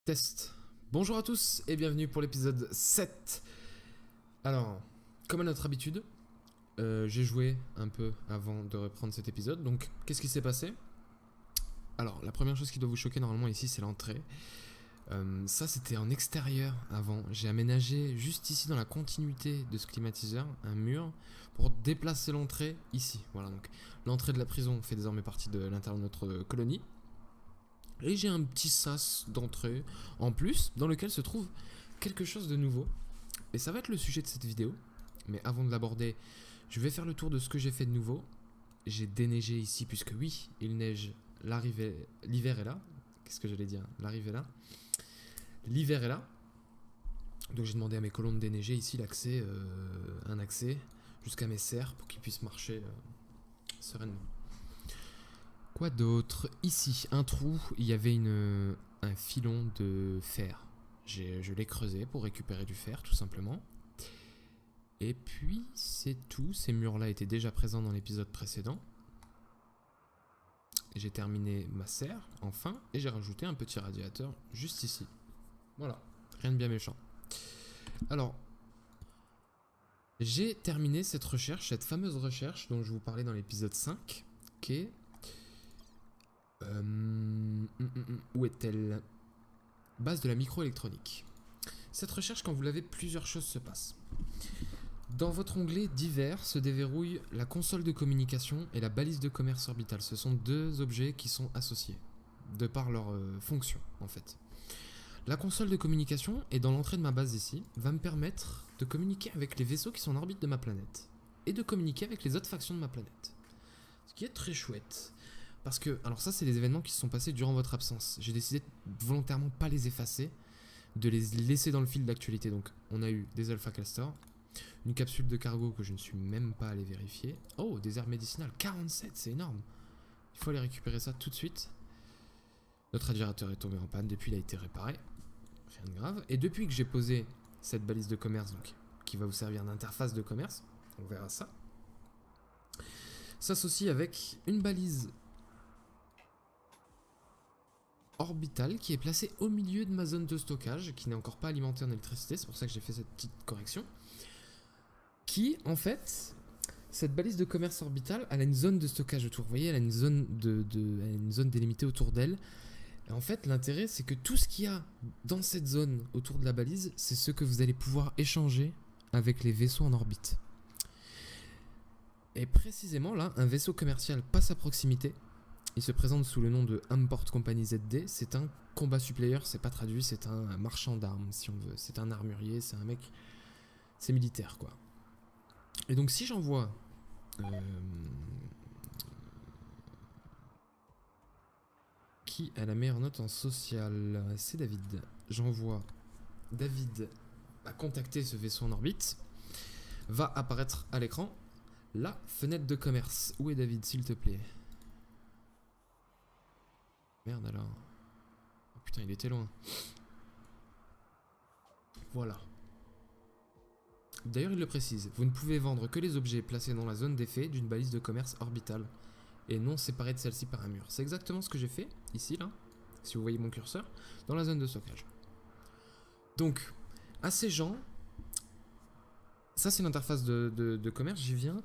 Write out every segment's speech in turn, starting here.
Test. Bonjour à tous et bienvenue pour l'épisode 7. Alors, comme à notre habitude, j'ai joué un peu avant de reprendre cet épisode. Donc, qu'est-ce qui s'est passé? Alors, la première chose qui doit vous choquer normalement ici, c'est l'entrée. Ça, c'était en extérieur avant. J'ai aménagé juste ici dans la continuité de ce climatiseur, un mur, pour déplacer l'entrée ici. Voilà, donc l'entrée de la prison fait désormais partie de l'intérieur de notre colonie. Et j'ai un petit sas d'entrée en plus, dans lequel se trouve quelque chose de nouveau. Et ça va être le sujet de cette vidéo. Mais avant de l'aborder, je vais faire le tour de ce que j'ai fait de nouveau. J'ai déneigé ici, puisque oui, il neige, l'hiver est là. Qu'est-ce que j'allais dire? L'arrivée est là. L'hiver est là. Donc j'ai demandé à mes colons de déneiger ici l'accès, un accès jusqu'à mes serres pour qu'ils puissent marcher sereinement. Quoi d'autre? Ici, un trou, il y avait un filon de fer. Je l'ai creusé pour récupérer du fer, tout simplement. Et puis, c'est tout. Ces murs-là étaient déjà présents dans l'épisode précédent. J'ai terminé ma serre, enfin, et j'ai rajouté un petit radiateur juste ici. Voilà, rien de bien méchant. Alors, j'ai terminé cette recherche, cette fameuse recherche dont je vous parlais dans l'épisode 5, qui est... où est-elle? Base de la microélectronique. Cette recherche, quand vous l'avez, plusieurs choses se passent. Dans votre onglet divers se déverrouille la console de communication et la balise de commerce orbital. Ce sont deux objets qui sont associés, de par leur fonction en fait. La console de communication est dans l'entrée de ma base ici, va me permettre de communiquer avec les vaisseaux qui sont en orbite de ma planète et de communiquer avec les autres factions de ma planète. Ce qui est très chouette. Parce que, alors ça c'est les événements qui se sont passés durant votre absence. J'ai décidé de volontairement pas les effacer, de les laisser dans le fil d'actualité. Donc on a eu des Alpha Castors, une capsule de cargo que je ne suis même pas allé vérifier. Oh, des aires médicinales, 47, c'est énorme. Il faut aller récupérer ça tout de suite. Notre radiateur est tombé en panne, depuis il a été réparé. Rien de grave. Et depuis que j'ai posé cette balise de commerce, donc, qui va vous servir d'interface de commerce, on verra ça, s'associe avec une balise orbitale qui est placée au milieu de ma zone de stockage, qui n'est encore pas alimentée en électricité, c'est pour ça que j'ai fait cette petite correction. Qui, en fait, cette balise de commerce orbitale, elle a une zone de stockage autour. Vous voyez, elle a une zone, elle a une zone délimitée autour d'elle. Et en fait, l'intérêt, c'est que tout ce qu'il y a dans cette zone autour de la balise, c'est ce que vous allez pouvoir échanger avec les vaisseaux en orbite. Et précisément, là, un vaisseau commercial passe à proximité. Il se présente sous le nom de Import Company ZD. C'est un combat supplier, c'est pas traduit, c'est un marchand d'armes, si on veut. C'est un armurier, c'est un mec... C'est militaire, quoi. Et donc, si j'envoie... Qui a la meilleure note en social? C'est David. J'envoie David à contacter ce vaisseau en orbite. Va apparaître à l'écran la fenêtre de commerce. Où est David, s'il te plaît? Merde alors. Oh putain, il était loin. Voilà. D'ailleurs, il le précise. Vous ne pouvez vendre que les objets placés dans la zone d'effet d'une balise de commerce orbitale et non séparés de celle-ci par un mur. C'est exactement ce que j'ai fait, ici, là, si vous voyez mon curseur, dans la zone de stockage. Donc, à ces gens, ça c'est une interface de commerce, j'y viens,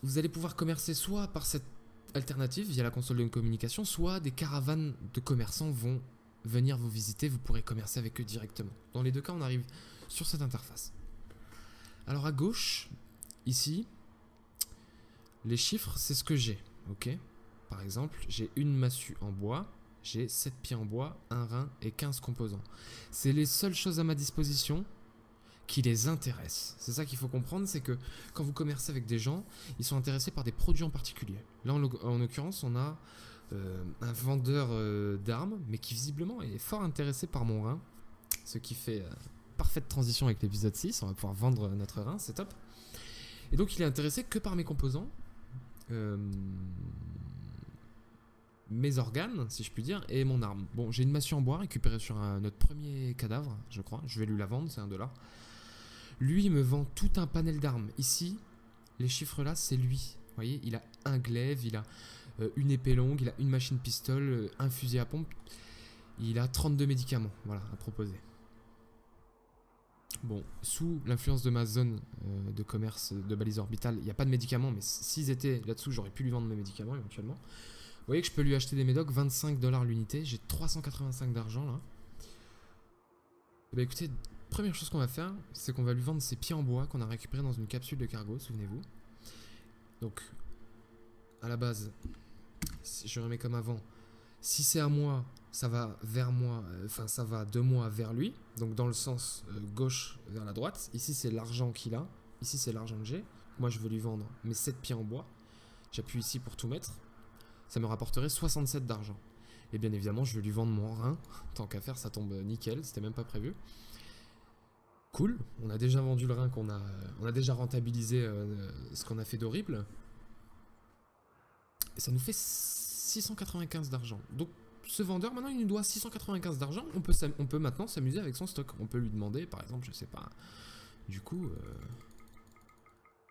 vous allez pouvoir commercer soit par cette alternative, via la console de communication, soit des caravanes de commerçants vont venir vous visiter, vous pourrez commercer avec eux directement. Dans les deux cas, on arrive sur cette interface. Alors à gauche, ici, les chiffres, c'est ce que j'ai. Ok, par exemple, j'ai une massue en bois, j'ai 7 pieds en bois, un rein et 15 composants. C'est les seules choses à ma disposition qui les intéressent. C'est ça qu'il faut comprendre, c'est que quand vous commercez avec des gens, ils sont intéressés par des produits en particulier. Là, en l'occurrence, on a un vendeur d'armes, mais qui visiblement est fort intéressé par mon rein, ce qui fait parfaite transition avec l'épisode 6, on va pouvoir vendre notre rein, c'est top. Et donc, il est intéressé que par mes composants, mes organes, si je puis dire, et mon arme. Bon, j'ai une massue en bois récupérée sur notre premier cadavre, je crois. Je vais lui la vendre, c'est $1. Lui, il me vend tout un panel d'armes. Ici, les chiffres là, c'est lui. Vous voyez, il a un glaive, il a une épée longue, il a une machine pistole, un fusil à pompe. Il a 32 médicaments, voilà, à proposer. Bon, sous l'influence de ma zone de commerce de balise orbitale, il n'y a pas de médicaments, mais s'ils étaient là-dessous, j'aurais pu lui vendre mes médicaments éventuellement. Vous voyez que je peux lui acheter des médocs, 25 $ l'unité, j'ai 385 d'argent là. Et bah écoutez, première chose qu'on va faire, c'est qu'on va lui vendre ses pieds en bois qu'on a récupérés dans une capsule de cargo, souvenez-vous. Donc, à la base, si je remets comme avant, si c'est à moi, ça va vers moi, enfin ça va de moi vers lui, donc dans le sens gauche vers la droite. Ici c'est l'argent qu'il a, ici c'est l'argent que j'ai. Moi je veux lui vendre mes 7 pieds en bois, j'appuie ici pour tout mettre, ça me rapporterait 67 d'argent. Et bien évidemment je vais lui vendre mon rein, tant qu'à faire ça tombe nickel, c'était même pas prévu. Cool, on a déjà vendu le rein on a déjà rentabilisé ce qu'on a fait d'horrible. Et ça nous fait 695 d'argent. Donc ce vendeur maintenant il nous doit 695 d'argent. On peut maintenant s'amuser avec son stock. On peut lui demander par exemple, je sais pas, du coup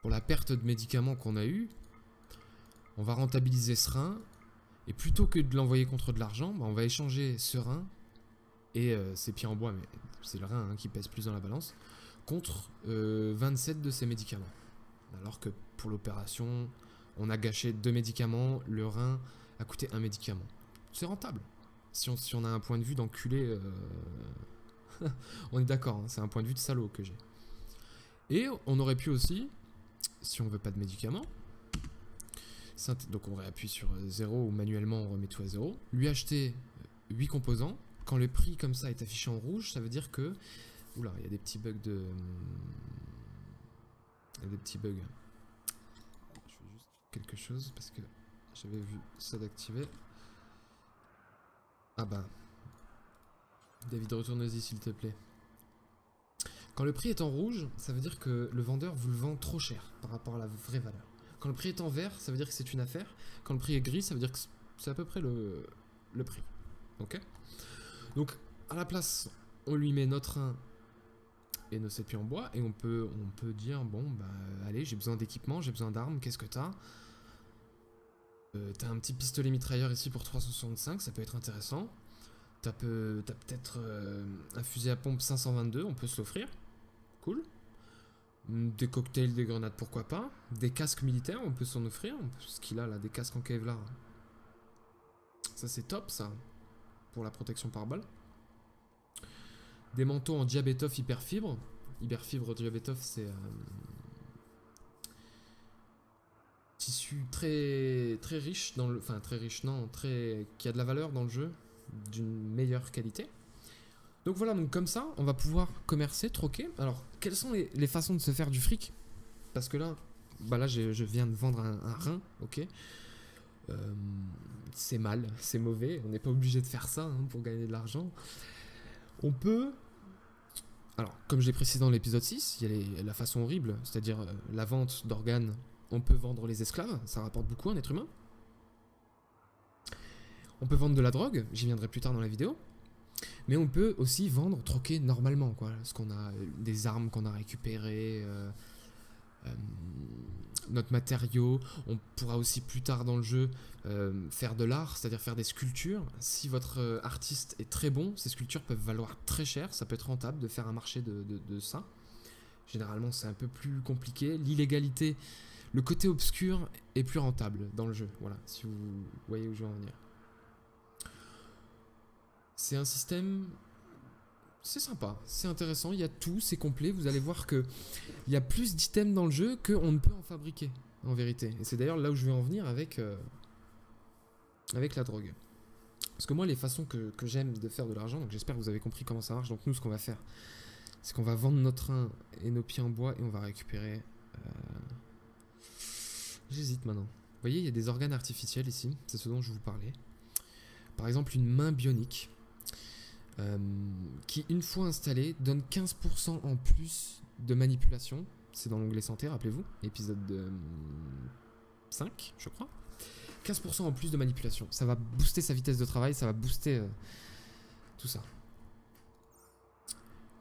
pour la perte de médicaments qu'on a eu, on va rentabiliser ce rein. Et plutôt que de l'envoyer contre de l'argent, bah, on va échanger ce rein et ses pieds en bois, mais c'est le rein qui pèse plus dans la balance, contre 27 de ces médicaments. Alors que pour l'opération, on a gâché 2 médicaments, le rein a coûté 1 médicament. C'est rentable. Si on a un point de vue d'enculé, on est d'accord, hein, c'est un point de vue de salaud que j'ai. Et on aurait pu aussi, si on veut pas de médicaments, donc on réappuie sur 0 ou manuellement on remet tout à 0, lui acheter 8 composants. Quand le prix comme ça est affiché en rouge, ça veut dire que... Oula, il y a des petits bugs de... Il y a des petits bugs. Je fais juste quelque chose parce que j'avais vu ça d'activer. Ah bah. David, retourne-y s'il te plaît. Quand le prix est en rouge, ça veut dire que le vendeur vous le vend trop cher par rapport à la vraie valeur. Quand le prix est en vert, ça veut dire que c'est une affaire. Quand le prix est gris, ça veut dire que c'est à peu près le prix. Ok ? Donc, à la place, on lui met notre rein et nos 7 pieds en bois, et on peut dire, bon, bah, allez, j'ai besoin d'équipement, j'ai besoin d'armes, qu'est-ce que t'as ? T'as un petit pistolet mitrailleur ici pour 365, ça peut être intéressant. T'as peut-être un fusil à pompe 522, on peut se l'offrir. Cool. Des cocktails, des grenades, pourquoi pas. Des casques militaires, on peut s'en offrir. Ce qu'il a là, des casques en Kevlar. Ça c'est top ça. Pour la protection par balle. Des manteaux en diabétophe hyperfibre. Hyperfibre diabétophe c'est tissu très riche dans le... Enfin très riche non, qui a de la valeur dans le jeu. D'une meilleure qualité. Donc voilà, donc comme ça, on va pouvoir commercer, troquer. Alors, quelles sont les façons de se faire du fric ? Parce que là, bah là je viens de vendre un rein, ok. C'est mal, c'est mauvais, on n'est pas obligé de faire ça hein, pour gagner de l'argent. On peut... Alors, comme je l'ai précisé dans l'épisode 6, il y a la façon horrible, c'est-à-dire la vente d'organes. On peut vendre les esclaves, ça rapporte beaucoup un être humain. On peut vendre de la drogue, j'y viendrai plus tard dans la vidéo. Mais on peut aussi vendre, troquer normalement, quoi. Ce qu'on a, des armes qu'on a récupérées, notre matériau. On pourra aussi plus tard dans le jeu faire de l'art, c'est-à-dire faire des sculptures. Si votre artiste est très bon, ces sculptures peuvent valoir très cher. Ça peut être rentable de faire un marché de ça. Généralement, c'est un peu plus compliqué. L'illégalité, le côté obscur est plus rentable dans le jeu. Voilà, si vous voyez où je veux en venir. C'est un système, c'est sympa, c'est intéressant, il y a tout, c'est complet. Vous allez voir que il y a plus d'items dans le jeu qu'on ne peut en fabriquer, en vérité. Et c'est d'ailleurs là où je vais en venir avec la drogue. Parce que moi, les façons que j'aime de faire de l'argent, donc j'espère que vous avez compris comment ça marche. Donc nous, ce qu'on va faire, c'est qu'on va vendre notre rein et nos pieds en bois et on va récupérer... J'hésite maintenant. Vous voyez, il y a des organes artificiels ici, c'est ce dont je vous parlais. Par exemple, une main bionique. Qui, une fois installée, donne 15% en plus de manipulation. C'est dans l'onglet santé, rappelez-vous, épisode 5, je crois. 15% en plus de manipulation. Ça va booster sa vitesse de travail, ça va booster tout ça.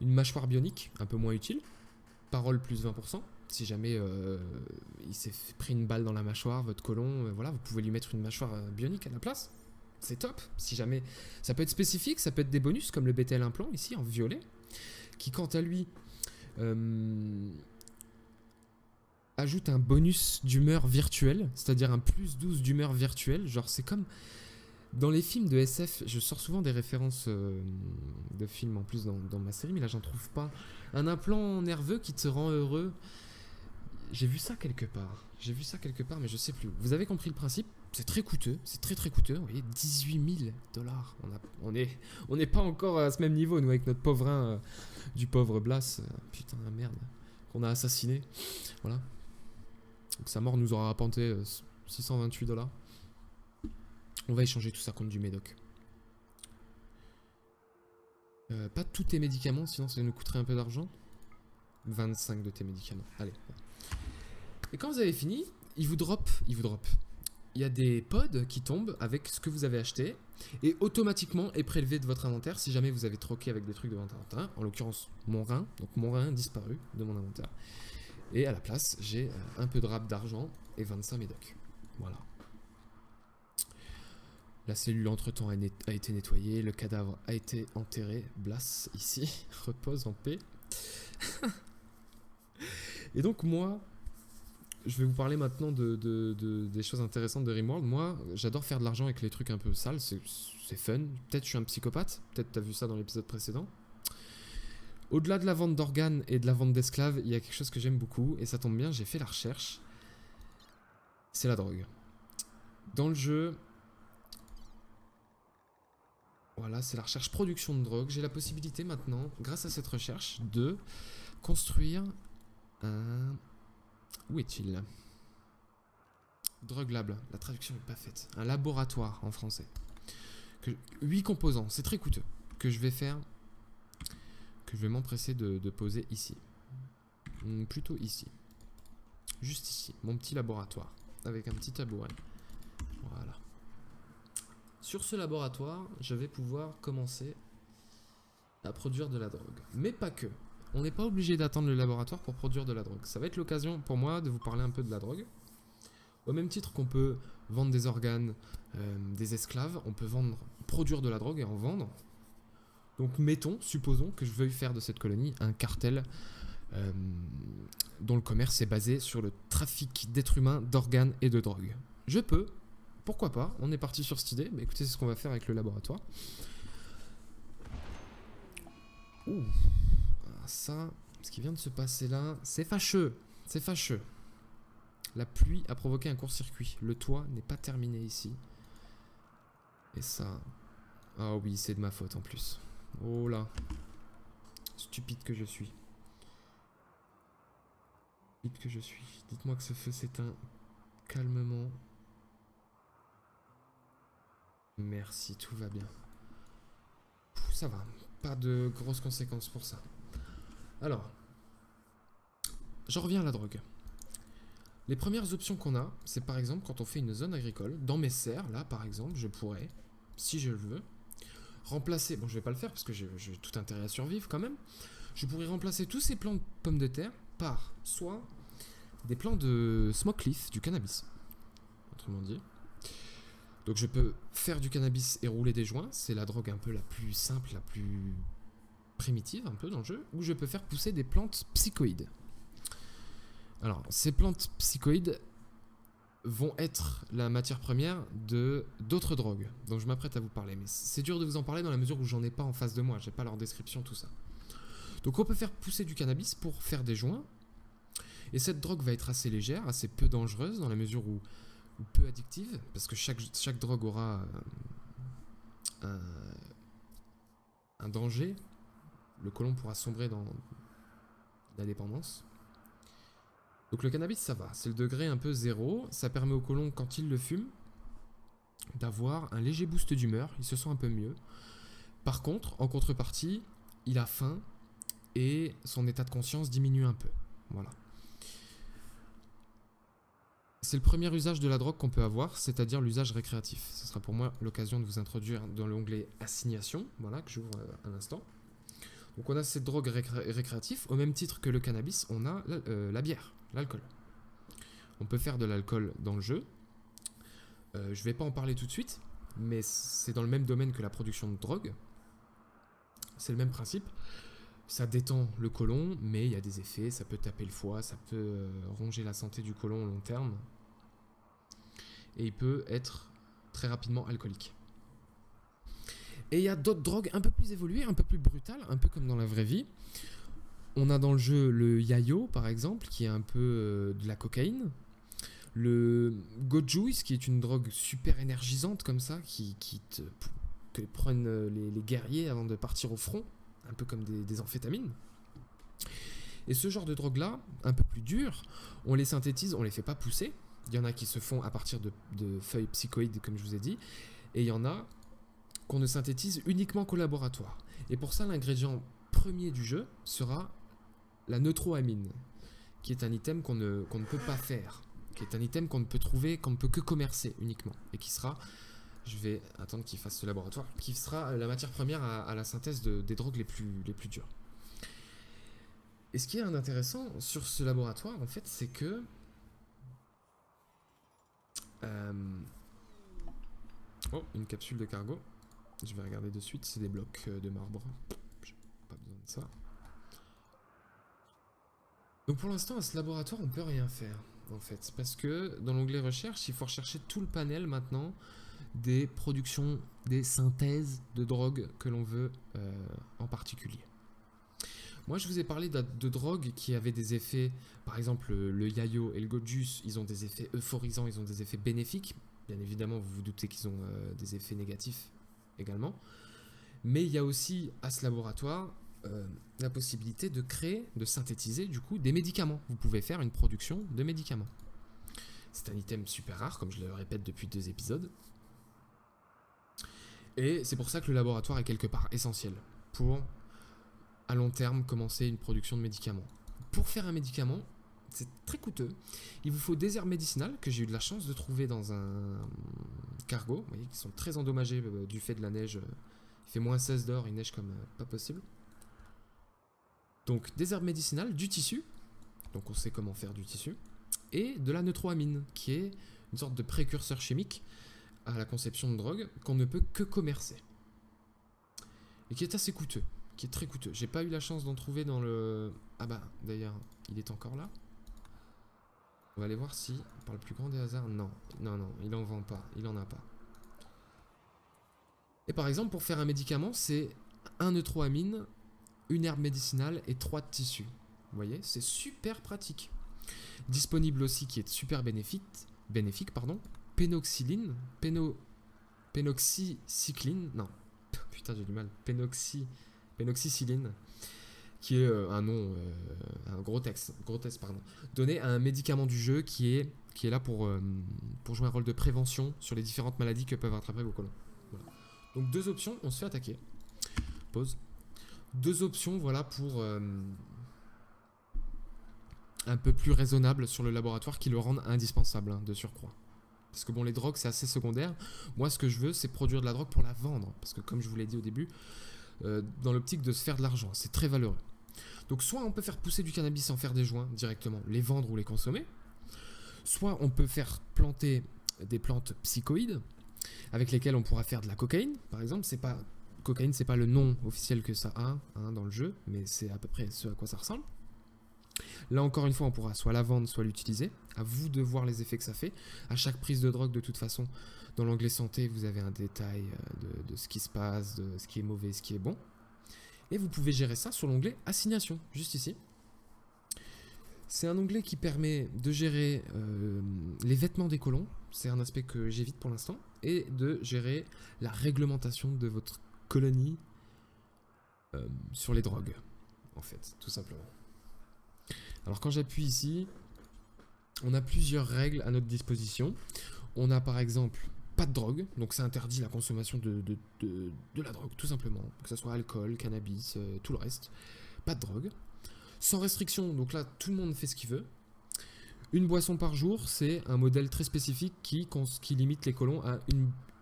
Une mâchoire bionique, un peu moins utile. Parole plus 20%. Si jamais il s'est pris une balle dans la mâchoire, votre côlon, voilà, vous pouvez lui mettre une mâchoire bionique à la place. c'est top. Si jamais, ça peut être spécifique, ça peut être des bonus comme le BTL implant ici en violet, qui quant à lui ajoute un bonus d'humeur virtuelle, c'est-à-dire un plus 12 d'humeur virtuelle. Genre c'est comme dans les films de SF, je sors souvent des références de films en plus dans ma série, mais là j'en trouve pas. Un implant nerveux qui te rend heureux. J'ai vu ça quelque part. Mais je sais plus. Vous avez compris le principe. C'est très coûteux. C'est très très coûteux. Vous voyez, 18 000 $. On n'est pas encore à ce même niveau, nous, avec notre pauvrin du pauvre Blas. Putain, la merde. Qu'on a assassiné. Voilà. Donc sa mort nous aura rapporté 628 $. On va échanger tout ça contre du médoc. Pas tous tes médicaments, sinon ça nous coûterait un peu d'argent. 25 de tes médicaments. Allez. Et quand vous avez fini, il vous drop. Il y a des pods qui tombent avec ce que vous avez acheté et automatiquement est prélevé de votre inventaire si jamais vous avez troqué avec des trucs de votre inventaire. En l'occurrence, mon rein. Donc mon rein a disparu de mon inventaire. Et à la place, j'ai un peu de rap d'argent et 25 médocs. Voilà. La cellule entre-temps a été nettoyée, le cadavre a été enterré. Blas, ici, repose en paix. Et donc moi, je vais vous parler maintenant des choses intéressantes de Rimworld. Moi, j'adore faire de l'argent avec les trucs un peu sales, c'est fun. Peut-être je suis un psychopathe, peut-être t'as vu ça dans l'épisode précédent. Au-delà de la vente d'organes et de la vente d'esclaves, il y a quelque chose que j'aime beaucoup, et ça tombe bien, j'ai fait la recherche. C'est la drogue. Dans le jeu... Voilà, c'est la recherche production de drogue. J'ai la possibilité maintenant, grâce à cette recherche, de construire un... Où est-il? Drug Lab, la traduction n'est pas faite. Un laboratoire en français. 8 composants, c'est très coûteux. Que je vais faire... Que je vais m'empresser de poser ici. Plutôt ici. Juste ici, mon petit laboratoire. Avec un petit tabouret. Voilà. Sur ce laboratoire, je vais pouvoir commencer à produire de la drogue. Mais pas que. On n'est pas obligé d'attendre le laboratoire pour produire de la drogue. Ça va être l'occasion pour moi de vous parler un peu de la drogue. Au même titre qu'on peut vendre des organes, des esclaves, on peut produire de la drogue et en vendre. Donc supposons que je veuille faire de cette colonie un cartel dont le commerce est basé sur le trafic d'êtres humains, d'organes et de drogue. Je peux. Pourquoi pas? On est parti sur cette idée. Mais écoutez, c'est ce qu'on va faire avec le laboratoire. Ouh. Alors ça, ce qui vient de se passer là, c'est fâcheux. C'est fâcheux. La pluie a provoqué un court-circuit. Le toit n'est pas terminé ici. Et ça... Ah oui, c'est de ma faute en plus. Oh là. Stupide que je suis. Stupide que je suis. Dites-moi que ce feu s'éteint calmement. Merci, tout va bien. Ça va, pas de grosses conséquences pour ça. Alors, j'en reviens à la drogue. Les premières options qu'on a, c'est par exemple quand on fait une zone agricole. Dans mes serres, là par exemple, je pourrais, si je le veux, remplacer... Bon, je vais pas le faire parce que j'ai tout intérêt à survivre quand même. Je pourrais remplacer tous ces plants de pommes de terre par soit des plants de smoke leaf, du cannabis, autrement dit. Donc je peux faire du cannabis et rouler des joints, c'est la drogue un peu la plus simple, la plus primitive un peu dans le jeu, ou je peux faire pousser des plantes psychoïdes. Alors ces plantes psychoïdes vont être la matière première de d'autres drogues dont je m'apprête à vous parler, mais c'est dur de vous en parler dans la mesure où j'en ai pas en face de moi, j'ai pas leur description, tout ça. Donc on peut faire pousser du cannabis pour faire des joints, et cette drogue va être assez légère, assez peu dangereuse dans la mesure où peu addictive, parce que chaque drogue aura un danger. Le côlon pourra sombrer dans la dépendance. Donc le cannabis, ça va, c'est le degré un peu zéro. Ça permet au côlon, quand il le fume, d'avoir un léger boost d'humeur, il se sent un peu mieux. Par contre, en contrepartie, il a faim et son état de conscience diminue un peu. Voilà. C'est le premier usage de la drogue qu'on peut avoir, c'est-à-dire l'usage récréatif. Ce sera pour moi l'occasion de vous introduire dans l'onglet assignation, voilà, que j'ouvre un instant. Donc on a cette drogue récréative, au même titre que le cannabis, on a la bière, l'alcool. On peut faire de l'alcool dans le jeu. Je vais pas en parler tout de suite, mais c'est dans le même domaine que la production de drogue. C'est le même principe. Ça détend le côlon, mais il y a des effets, ça peut taper le foie, ça peut ronger la santé du côlon au long terme. Et il peut être très rapidement alcoolique. Et il y a d'autres drogues un peu plus évoluées, un peu plus brutales, un peu comme dans la vraie vie. On a dans le jeu le yayo, par exemple, qui est un peu de la cocaïne. Le gojuice, qui est une drogue super énergisante comme ça, que prennent les guerriers avant de partir au front, un peu comme des amphétamines. Et ce genre de drogue-là, un peu plus dures, on les synthétise, on les fait pas pousser. Il y en a qui se font à partir de feuilles psychoïdes, comme je vous ai dit, et il y en a qu'on ne synthétise uniquement qu'au laboratoire. Et pour ça, l'ingrédient premier du jeu sera la neutroamine, qui est un item qu'on ne peut pas faire, qui est un item qu'on ne peut trouver, qu'on ne peut que commercer uniquement, et qui sera, je vais attendre qu'il fasse ce laboratoire, qui sera la matière première à la synthèse des drogues les plus dures. Et ce qui est intéressant sur ce laboratoire, en fait, c'est que oh, une capsule de cargo. Je vais regarder de suite, c'est des blocs de marbre. J'ai pas besoin de ça. Donc pour l'instant, à ce laboratoire, on peut rien faire, en fait. Parce que dans l'onglet recherche, il faut rechercher tout le panel maintenant des productions, des synthèses de drogue que l'on veut en particulier. Moi, je vous ai parlé de drogues qui avaient des effets, par exemple le yayo et le gojus, ils ont des effets euphorisants, ils ont des effets bénéfiques. Bien évidemment, vous vous doutez qu'ils ont des effets négatifs également. Mais il y a aussi à ce laboratoire la possibilité de créer, de synthétiser du coup des médicaments. Vous pouvez faire une production de médicaments. C'est un item super rare, comme je le répète depuis 2 épisodes. Et c'est pour ça que le laboratoire est quelque part essentiel pour, à long terme, commencer une production de médicaments. Pour faire un médicament, c'est très coûteux. Il vous faut des herbes médicinales que j'ai eu de la chance de trouver dans un cargo, vous voyez, qui sont très endommagées du fait de la neige. Il fait -16 dehors, il neige comme pas possible. Donc des herbes médicinales, du tissu, donc on sait comment faire du tissu, et de la neutroamine, qui est une sorte de précurseur chimique à la conception de drogue qu'on ne peut que commercer. Et qui est assez coûteux, qui est très coûteux. J'ai pas eu la chance d'en trouver dans le... Ah bah, d'ailleurs, il est encore là. On va aller voir si, par le plus grand des hasards, non, il en vend pas, il en a pas. Et par exemple, pour faire un médicament, c'est un neutroamine, une herbe médicinale et 3 de tissu. Vous voyez, c'est super pratique. Disponible aussi, qui est super bénéfique, pénoxyline, pénoxycycline, non, putain j'ai du mal, pénoxycyline, qui est un nom, un gros texte, pardon, donné à un médicament du jeu qui est là pour jouer un rôle de prévention sur les différentes maladies que peuvent attraper vos colons. Voilà. Donc 2 options, on se fait attaquer. Pause. 2 options, voilà, pour un peu plus raisonnable sur le laboratoire qui le rendent indispensable, hein, de surcroît. Parce que bon, les drogues, c'est assez secondaire. Moi, ce que je veux, c'est produire de la drogue pour la vendre. Parce que comme je vous l'ai dit au début, dans l'optique de se faire de l'argent, c'est très valeureux. Donc soit on peut faire pousser du cannabis sans faire des joints directement, les vendre ou les consommer. Soit on peut faire planter des plantes psychoïdes avec lesquelles on pourra faire de la cocaïne, par exemple. Cocaïne, c'est pas le nom officiel que ça a, hein, dans le jeu, mais c'est à peu près ce à quoi ça ressemble. Là encore une fois, on pourra soit la vendre, soit l'utiliser. À vous de voir les effets que ça fait. À chaque prise de drogue, de toute façon, dans l'onglet santé, vous avez un détail de ce qui se passe, de ce qui est mauvais, ce qui est bon. Et vous pouvez gérer ça sur l'onglet assignation, juste ici. C'est un onglet qui permet de gérer les vêtements des colons. C'est un aspect que j'évite pour l'instant. Et de gérer la réglementation de votre colonie sur les drogues, en fait, tout simplement. Alors quand j'appuie ici, on a plusieurs règles à notre disposition. On a par exemple pas de drogue, donc ça interdit la consommation de la drogue, tout simplement. Que ce soit alcool, cannabis, tout le reste. Pas de drogue. Sans restriction, donc là tout le monde fait ce qu'il veut. Une boisson par jour, c'est un modèle très spécifique qui limite les colons à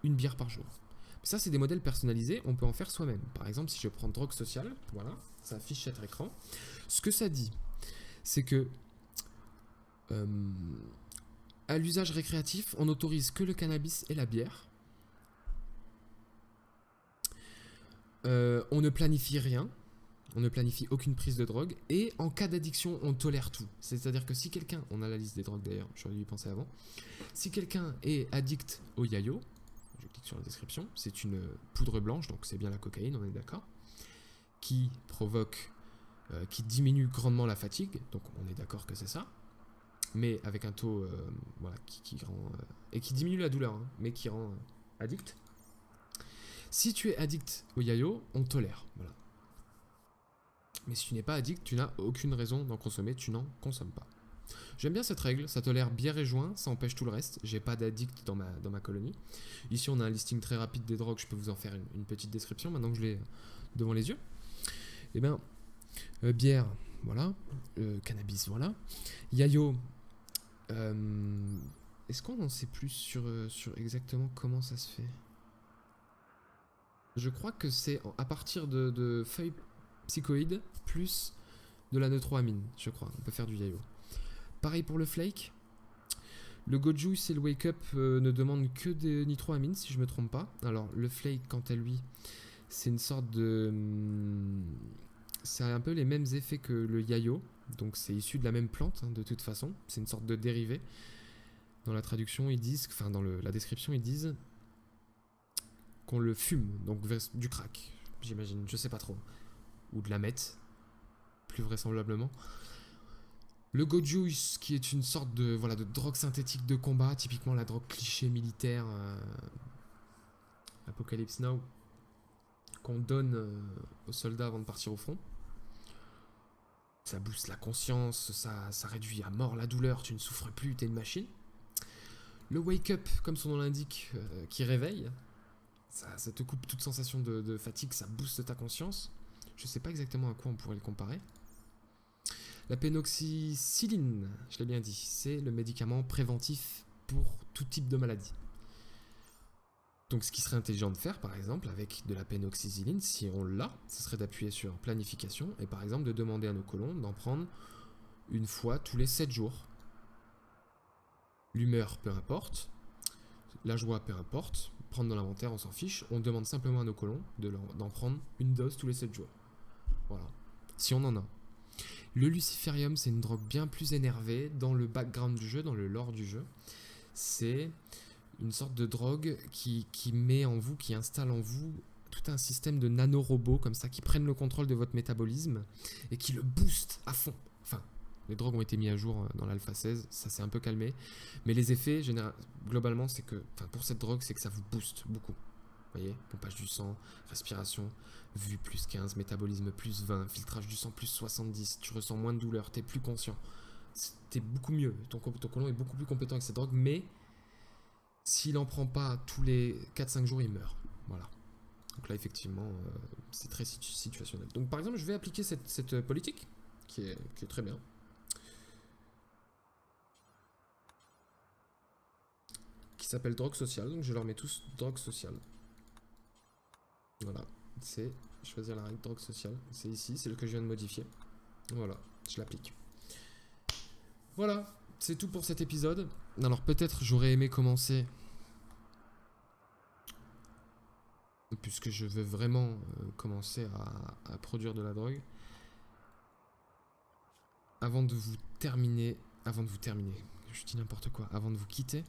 une bière par jour. Ça, c'est des modèles personnalisés, on peut en faire soi-même. Par exemple, si je prends drogue sociale, voilà, ça affiche sur écran. Ce que ça dit, c'est que à l'usage récréatif, on n'autorise que le cannabis et la bière. On ne planifie rien. On ne planifie aucune prise de drogue. Et en cas d'addiction, on tolère tout. C'est-à-dire que si quelqu'un... On a la liste des drogues d'ailleurs, j'aurais dû y penser avant. Si quelqu'un est addict au yayo, je clique sur la description, c'est une poudre blanche, donc c'est bien la cocaïne, on est d'accord, qui provoque... qui diminue grandement la fatigue, donc on est d'accord que c'est ça. Mais avec un taux voilà, qui rend... et qui diminue la douleur, hein, mais qui rend addict. Si tu es addict au yayo, on tolère, voilà. Mais si tu n'es pas addict, tu n'as aucune raison d'en consommer, tu n'en consommes pas. J'aime bien cette règle, ça tolère bière et joint, ça empêche tout le reste. J'ai pas d'addict dans ma colonie. Ici, on a un listing très rapide des drogues, je peux vous en faire une petite description maintenant que je l'ai devant les yeux. Eh bien, bière, voilà. Cannabis, voilà. Yayo, est-ce qu'on en sait plus sur exactement comment ça se fait? Je crois que c'est à partir de feuilles psychoïdes plus de la neutroamine, je crois. On peut faire du yayo. Pareil pour le flake. Le gojuice et le wake up ne demandent que des nitroamines, si je me trompe pas. Alors, le flake, quant à lui, c'est une sorte de... Ça a un peu les mêmes effets que le yayo. Donc, c'est issu de la même plante, hein, de toute façon. C'est une sorte de dérivé. Dans la traduction, ils disent... Enfin, dans la description, ils disent... qu'on le fume, donc du crack, j'imagine, je sais pas trop. Ou de la meth, plus vraisemblablement. Le gojuice, qui est une sorte de, voilà, de drogue synthétique de combat, typiquement la drogue cliché militaire, Apocalypse Now, qu'on donne aux soldats avant de partir au front. Ça booste la conscience, ça réduit à mort la douleur, tu ne souffres plus, t'es une machine. Le wake up, comme son nom l'indique, qui réveille. Ça te coupe toute sensation de fatigue, ça booste ta conscience. Je sais pas exactement à quoi on pourrait le comparer. La pénoxycyline, je l'ai bien dit, c'est le médicament préventif pour tout type de maladie. Donc ce qui serait intelligent de faire, par exemple, avec de la pénoxycyline, si on l'a, ce serait d'appuyer sur planification et par exemple de demander à nos colons d'en prendre une fois tous les 7 jours. L'humeur, peu importe. La joie, peu importe. Prendre dans l'inventaire, on s'en fiche. On demande simplement à nos colons d'en prendre une dose tous les 7 jours. Voilà. Si on en a. Le luciferium, c'est une drogue bien plus énervée dans le background du jeu, dans le lore du jeu. C'est une sorte de drogue qui met en vous, qui installe en vous tout un système de nanorobots comme ça qui prennent le contrôle de votre métabolisme et qui le boostent à fond. Enfin, les drogues ont été mis à jour dans l'alpha 16, ça s'est un peu calmé. Mais les effets, globalement, c'est que, pour cette drogue, c'est que ça vous booste beaucoup. Vous voyez, pompage du sang, respiration, vue plus 15, métabolisme plus 20, filtrage du sang plus 70, tu ressens moins de douleur, t'es plus conscient. T'es beaucoup mieux, ton colon est beaucoup plus compétent avec cette drogue, mais s'il en prend pas tous les 4-5 jours, il meurt. Voilà. Donc là, effectivement, c'est très situationnel. Donc par exemple, je vais appliquer cette politique, qui est très bien. Qui s'appelle drogue sociale, donc je leur mets tous drogue sociale. Voilà, c'est choisir la règle drogue sociale, c'est ici, c'est le que je viens de modifier. Voilà, je l'applique. Voilà, c'est tout pour cet épisode. Alors peut-être j'aurais aimé commencer, puisque je veux vraiment commencer à produire de la drogue, avant de vous terminer, je dis n'importe quoi, avant de vous quitter,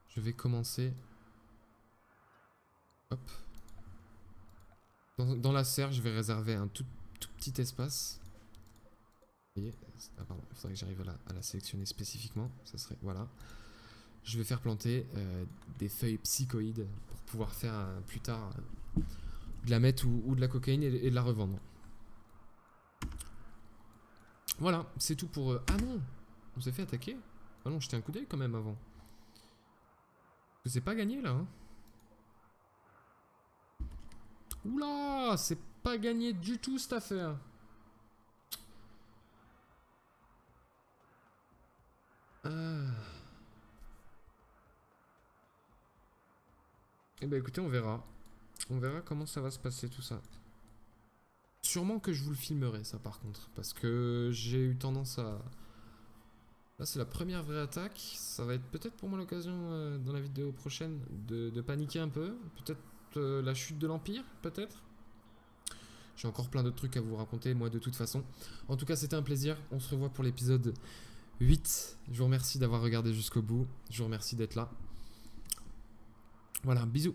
je vais commencer, hop, dans la serre, je vais réserver un tout petit espace. Vous voyez, ah pardon, il faudrait que j'arrive à la sélectionner spécifiquement. Ça serait, voilà. Je vais faire planter des feuilles psychoïdes pour pouvoir faire plus tard de la meth ou de la cocaïne et de la revendre. Voilà, c'est tout pour... Ah non, on s'est fait attaquer. Ah non, jetez un coup d'œil quand même avant. C'est pas gagné là, hein. Oula, c'est pas gagné du tout cette affaire. Eh ben écoutez, on verra. On verra comment ça va se passer tout ça. Sûrement que je vous le filmerai ça par contre. Parce que j'ai eu tendance à... Là c'est la première vraie attaque. Ça va être peut-être pour moi l'occasion dans la vidéo prochaine de paniquer un peu. Peut-être la chute de l'Empire, peut-être. J'ai encore plein d'autres trucs à vous raconter, moi, de toute façon. En tout cas, c'était un plaisir. On se revoit pour l'épisode 8. Je vous remercie d'avoir regardé jusqu'au bout. Je vous remercie d'être là. Voilà, bisous.